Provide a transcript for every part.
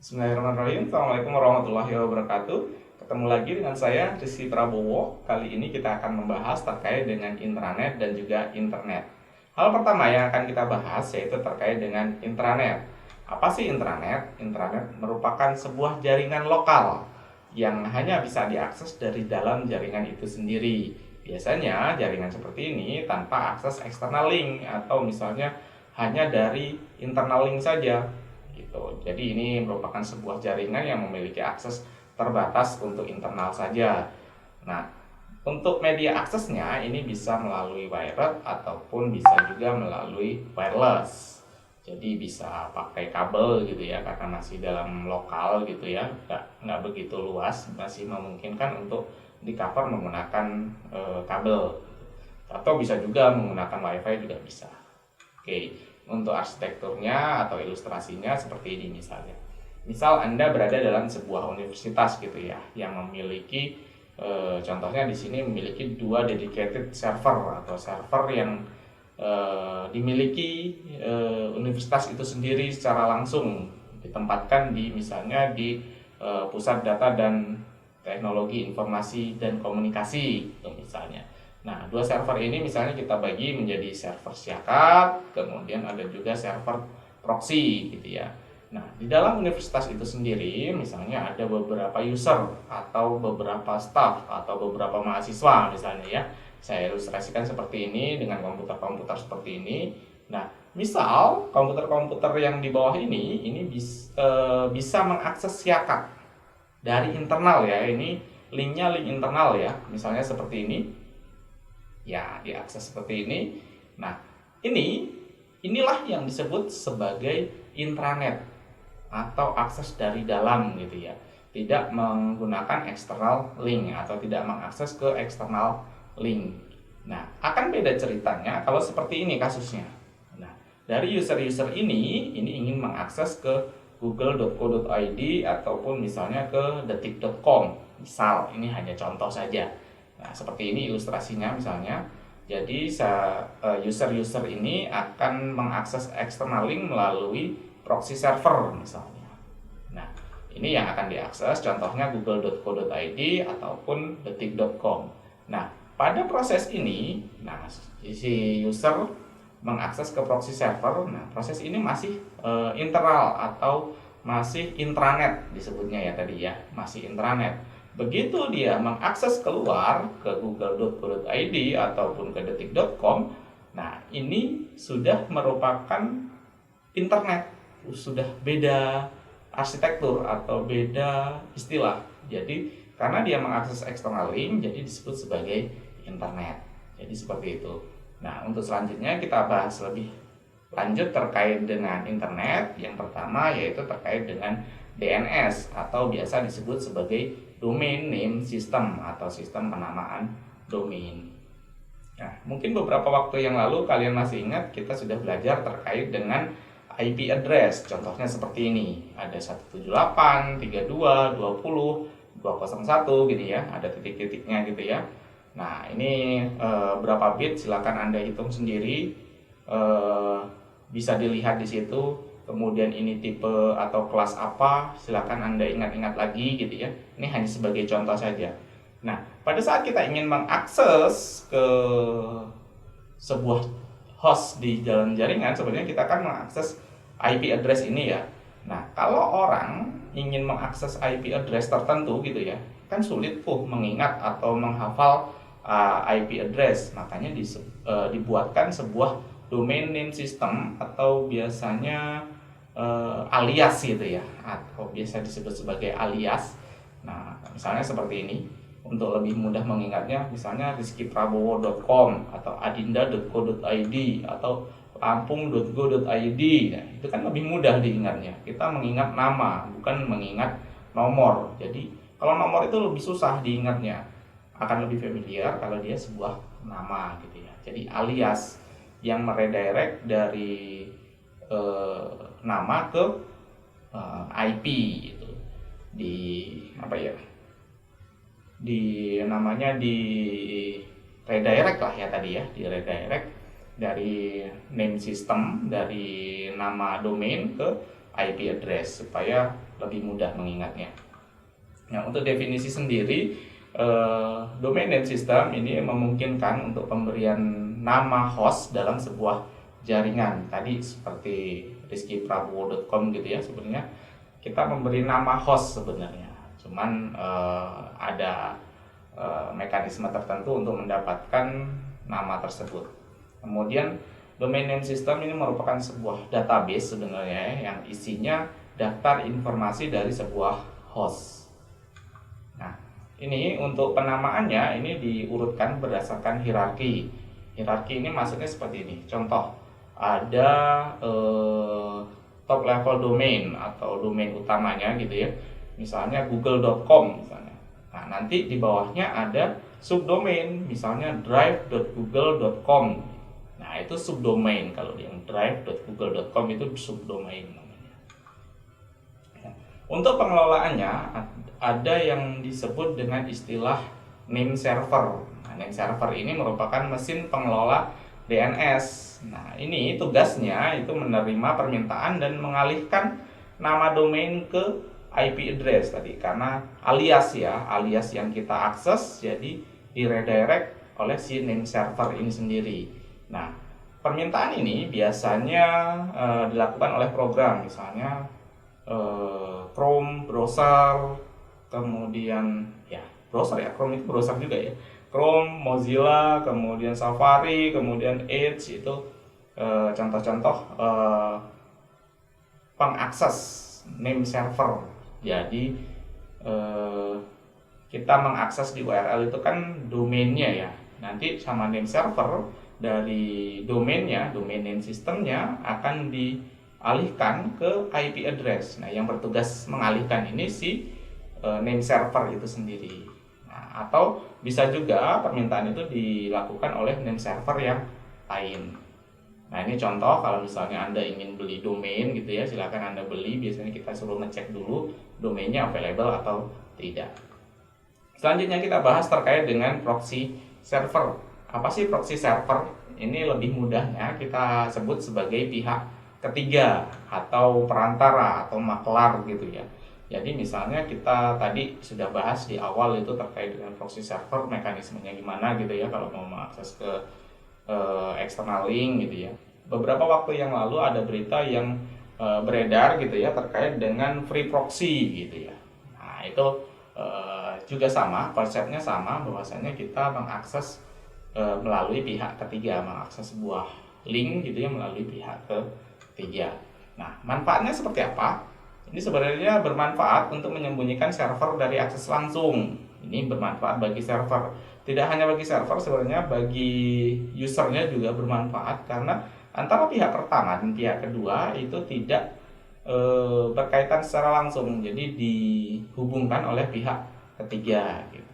Bismillahirrahmanirrahim. Assalamualaikum warahmatullahi wabarakatuh. Ketemu lagi dengan saya, Rizky Prabowo. Kali ini kita akan membahas terkait dengan intranet dan juga internet. Hal pertama yang akan kita bahas yaitu terkait dengan intranet. Apa sih intranet? Intranet merupakan sebuah jaringan lokal yang hanya bisa diakses dari dalam jaringan itu sendiri. Biasanya jaringan seperti ini tanpa akses external link atau misalnya hanya dari internal link saja gitu. Jadi ini merupakan sebuah jaringan yang memiliki akses terbatas untuk internal saja. Nah, untuk media aksesnya ini bisa melalui wired ataupun bisa juga melalui wireless. Jadi bisa pakai kabel gitu ya, karena masih dalam lokal gitu ya, nggak begitu luas, masih memungkinkan untuk di cover menggunakan kabel. Atau bisa juga menggunakan wifi juga bisa. Oke, untuk arsitekturnya atau ilustrasinya seperti ini misalnya. Misal Anda berada dalam sebuah universitas gitu ya, yang memiliki contohnya di sini memiliki dua dedicated server atau server yang dimiliki universitas itu sendiri secara langsung, ditempatkan di misalnya di pusat data dan teknologi informasi dan komunikasi gitu misalnya. Nah, dua server ini misalnya kita bagi menjadi server syakat, kemudian ada juga server proxy gitu ya. Nah, di dalam universitas itu sendiri misalnya ada beberapa user atau beberapa staff atau beberapa mahasiswa misalnya ya. Saya ilustrasikan seperti ini dengan komputer-komputer seperti ini. Nah, misal komputer-komputer yang di bawah ini bisa mengakses syakat dari internal ya. Ini linknya link internal ya. Misalnya seperti ini. Ya, diakses seperti ini. Nah, inilah yang disebut sebagai intranet atau akses dari dalam gitu ya. Tidak menggunakan external link atau tidak mengakses ke external link. Nah, akan beda ceritanya kalau seperti ini kasusnya. Nah, dari user-user ini ingin mengakses ke google.co.id ataupun misalnya ke detik.com. Misal, ini hanya contoh saja. Nah, seperti ini ilustrasinya misalnya. Jadi user-user ini akan mengakses external link melalui proxy server misalnya. Nah, ini yang akan diakses contohnya google.co.id ataupun detik.com. Nah, pada proses ini, si user mengakses ke proxy server. Nah, proses ini masih internal atau masih intranet disebutnya ya tadi ya, masih intranet. Begitu dia mengakses keluar ke google.co.id ataupun ke detik.com, nah ini sudah merupakan internet, sudah beda arsitektur atau beda istilah. Jadi karena dia mengakses external link, jadi disebut sebagai internet. Jadi seperti itu. Nah, untuk selanjutnya kita bahas lebih lanjut terkait dengan internet. Yang pertama yaitu terkait dengan DNS atau biasa disebut sebagai Domain Name System atau sistem penamaan domain. Nah, mungkin beberapa waktu yang lalu kalian masih ingat kita sudah belajar terkait dengan IP address. Contohnya seperti ini. Ada 178.32.20.201 gitu ya. Ada titik-titiknya gitu ya. Nah, ini berapa bit silakan Anda hitung sendiri. Bisa dilihat di situ. Kemudian ini tipe atau kelas apa, silakan Anda ingat-ingat lagi gitu ya. Ini hanya sebagai contoh saja. Nah, pada saat kita ingin mengakses ke sebuah host di dalam jaringan, sebenarnya kita akan mengakses IP address ini ya. Nah, kalau orang ingin mengakses IP address tertentu gitu ya, kan sulit tuh mengingat atau menghafal IP address. Makanya dibuatkan sebuah domain name system atau biasanya alias gitu ya, atau biasa disebut sebagai alias. Nah, misalnya seperti ini. Untuk lebih mudah mengingatnya, misalnya rizkyprabowo.com atau adinda.co.id atau lampung.go.id. Nah, itu kan lebih mudah diingatnya. Kita mengingat nama, bukan mengingat nomor. Jadi, kalau nomor itu lebih susah diingatnya. Akan lebih familiar kalau dia sebuah nama gitu ya. Jadi alias yang meredirect dari nama ke IP gitu. Di apa ya? Namanya di redirect lah ya tadi ya, di redirect dari name system dari nama domain ke IP address supaya lebih mudah mengingatnya. Nah, untuk definisi sendiri, domain name system ini memungkinkan untuk pemberian nama host dalam sebuah jaringan. Tadi seperti rizkyprabowo.com gitu ya, sebenarnya kita memberi nama host sebenarnya. Cuman ada mekanisme tertentu untuk mendapatkan nama tersebut. Kemudian domain name system ini merupakan sebuah database sebenarnya yang isinya daftar informasi dari sebuah host. Nah, ini untuk penamaannya ini diurutkan berdasarkan hierarki. Hierarki ini maksudnya seperti ini. Contoh, ada top level domain atau domain utamanya gitu ya. Misalnya google.com misalnya. Nah, nanti di bawahnya ada subdomain, misalnya drive.google.com. Nah, itu subdomain. Kalau yang drive.google.com itu subdomain namanya. Untuk pengelolaannya ada yang disebut dengan istilah name server. Nah, name server ini merupakan mesin pengelola DNS. Nah, ini tugasnya itu menerima permintaan dan mengalihkan nama domain ke IP address tadi, karena alias yang kita akses jadi diredirect oleh si name server ini sendiri. Nah, permintaan ini biasanya dilakukan oleh program, misalnya Chrome browser, kemudian browser Chrome itu browser juga ya. Chrome, Mozilla, kemudian Safari, kemudian Edge itu contoh-contoh pengakses name server. Jadi kita mengakses di URL itu kan domainnya ya. Nanti sama name server dari domainnya, domain name systemnya akan dialihkan ke IP address. Nah, yang bertugas mengalihkan ini si name server itu sendiri. Nah, atau bisa juga permintaan itu dilakukan oleh name server yang lain. Nah, ini contoh kalau misalnya Anda ingin beli domain gitu ya, silakan Anda beli. Biasanya kita suruh ngecek dulu domainnya available atau tidak. Selanjutnya kita bahas terkait dengan proxy server. Apa sih proxy server? Ini lebih mudahnya kita sebut sebagai pihak ketiga atau perantara atau maklar gitu ya. Jadi misalnya kita tadi sudah bahas di awal itu terkait dengan proxy server, mekanismenya gimana gitu ya kalau mau mengakses ke external link gitu ya. Beberapa waktu yang lalu ada berita yang beredar gitu ya terkait dengan free proxy gitu ya. Nah, itu juga sama, konsepnya sama, bahwasanya kita mengakses melalui pihak ketiga, mengakses sebuah link gitu ya melalui pihak ketiga. Nah, manfaatnya seperti apa? Ini sebenarnya bermanfaat untuk menyembunyikan server dari akses langsung. Ini bermanfaat bagi server. Tidak hanya bagi server, sebenarnya bagi usernya juga bermanfaat, karena antara pihak pertama dan pihak kedua itu tidak berkaitan secara langsung, jadi dihubungkan oleh pihak ketiga gitu.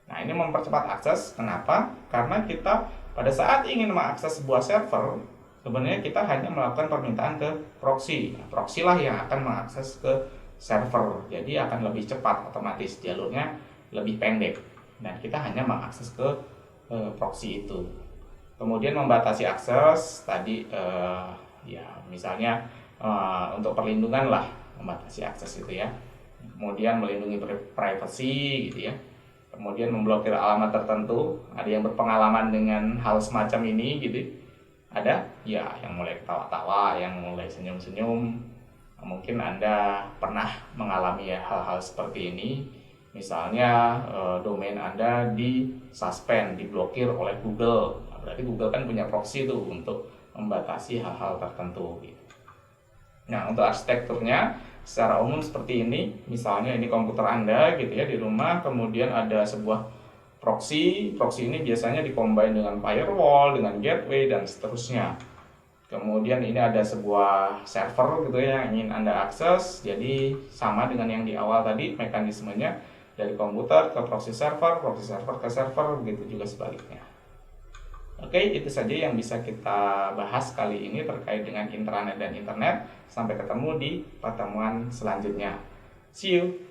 Nah, ini mempercepat akses. Kenapa? Karena kita pada saat ingin mengakses sebuah server, sebenarnya kita hanya melakukan permintaan ke proxy. Nah, proxy lah yang akan mengakses ke server, jadi akan lebih cepat, otomatis jalurnya lebih pendek, dan kita hanya mengakses ke proxy itu. Kemudian membatasi akses tadi misalnya untuk perlindungan lah, membatasi akses itu ya. Kemudian melindungi privacy gitu ya. Kemudian memblokir alamat tertentu. Ada yang berpengalaman dengan hal semacam ini gitu. Ada ya yang mulai ketawa-tawa, yang mulai senyum-senyum. Mungkin Anda pernah mengalami hal-hal seperti ini. Misalnya domain Anda di-suspend, diblokir oleh Google. Nah, berarti Google kan punya proxy tuh untuk membatasi hal-hal tertentu gitu. Nah, untuk arsitekturnya secara umum seperti ini. Misalnya ini komputer Anda gitu ya di rumah, kemudian ada sebuah proxy. Proxy ini biasanya dikombin dengan firewall, dengan gateway dan seterusnya. Kemudian ini ada sebuah server gitu ya yang ingin Anda akses. Jadi sama dengan yang di awal tadi, mekanismenya dari komputer ke proxy server ke server, begitu juga sebaliknya. Oke, itu saja yang bisa kita bahas kali ini terkait dengan intranet dan internet. Sampai ketemu di pertemuan selanjutnya. See you!